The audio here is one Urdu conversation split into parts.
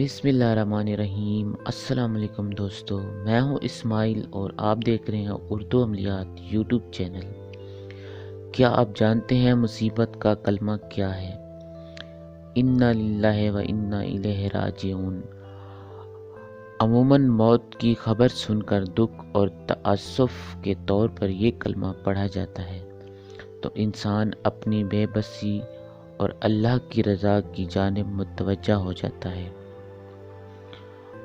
بسم اللہ الرحمن الرحیم۔ السلام علیکم دوستو، میں ہوں اسماعیل اور آپ دیکھ رہے ہیں اردو عملیات یوٹیوب چینل۔ کیا آپ جانتے ہیں مصیبت کا کلمہ کیا ہے؟ انا للہ و انا الیہ راجعون۔ عموماً موت کی خبر سن کر دکھ اور تأسف کے طور پر یہ کلمہ پڑھا جاتا ہے تو انسان اپنی بے بسی اور اللہ کی رضا کی جانب متوجہ ہو جاتا ہے،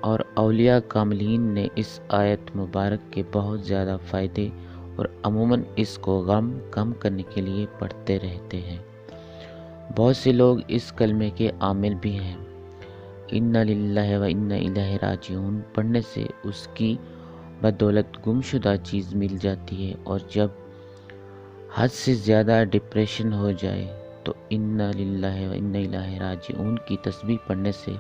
اور اولیاء کاملین نے اس آیت مبارک کے بہت زیادہ فائدے اور عموماً اس کو غم کم کرنے کے لیے پڑھتے رہتے ہیں۔ بہت سے لوگ اس کلمے کے عامل بھی ہیں۔ انا للہ و انا الیہ راجعون پڑھنے سے اس کی بدولت گمشدہ چیز مل جاتی ہے، اور جب حد سے زیادہ ڈپریشن ہو جائے تو انا للہ و انا الیہ راجعون کی تسبیح پڑھنے سے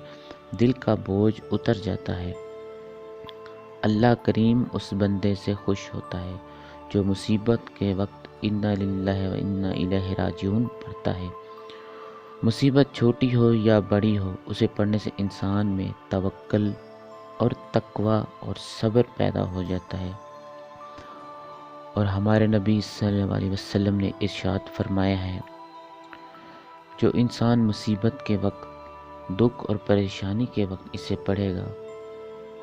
دل کا بوجھ اتر جاتا ہے۔ اللہ کریم اس بندے سے خوش ہوتا ہے جو مصیبت کے وقت انا للہ و انا الیہ راجعون پڑھتا ہے۔ مصیبت چھوٹی ہو یا بڑی ہو، اسے پڑھنے سے انسان میں توکل اور تقوی اور صبر پیدا ہو جاتا ہے، اور ہمارے نبی صلی اللہ علیہ وسلم نے ارشاد فرمایا ہے، جو انسان مصیبت کے وقت، دکھ اور پریشانی کے وقت اسے پڑھے گا،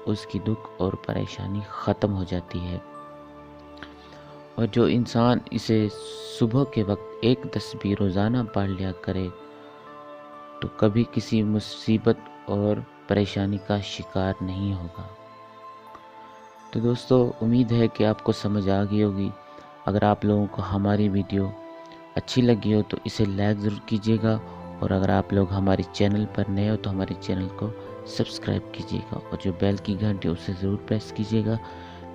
اس کی دکھ اور پریشانی ختم ہو جاتی ہے، اور جو انسان اسے صبح کے وقت ایک تسبیح روزانہ پڑھ لیا کرے تو کبھی کسی مصیبت اور پریشانی کا شکار نہیں ہوگا۔ تو دوستو، امید ہے کہ آپ کو سمجھ آ گئی ہوگی۔ اگر آپ لوگوں کو ہماری ویڈیو اچھی لگی ہو تو اسے لائک ضرور کیجیے گا، اور اگر آپ لوگ ہمارے چینل پر نئے ہو تو ہمارے چینل کو سبسکرائب کیجیے گا، اور جو بیل کی گھنٹی ہے اسے ضرور پریس کیجیے گا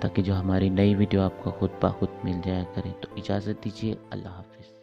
تاکہ جو ہماری نئی ویڈیو آپ کو خود بخود مل جایا کرے۔ تو اجازت دیجیے، اللہ حافظ۔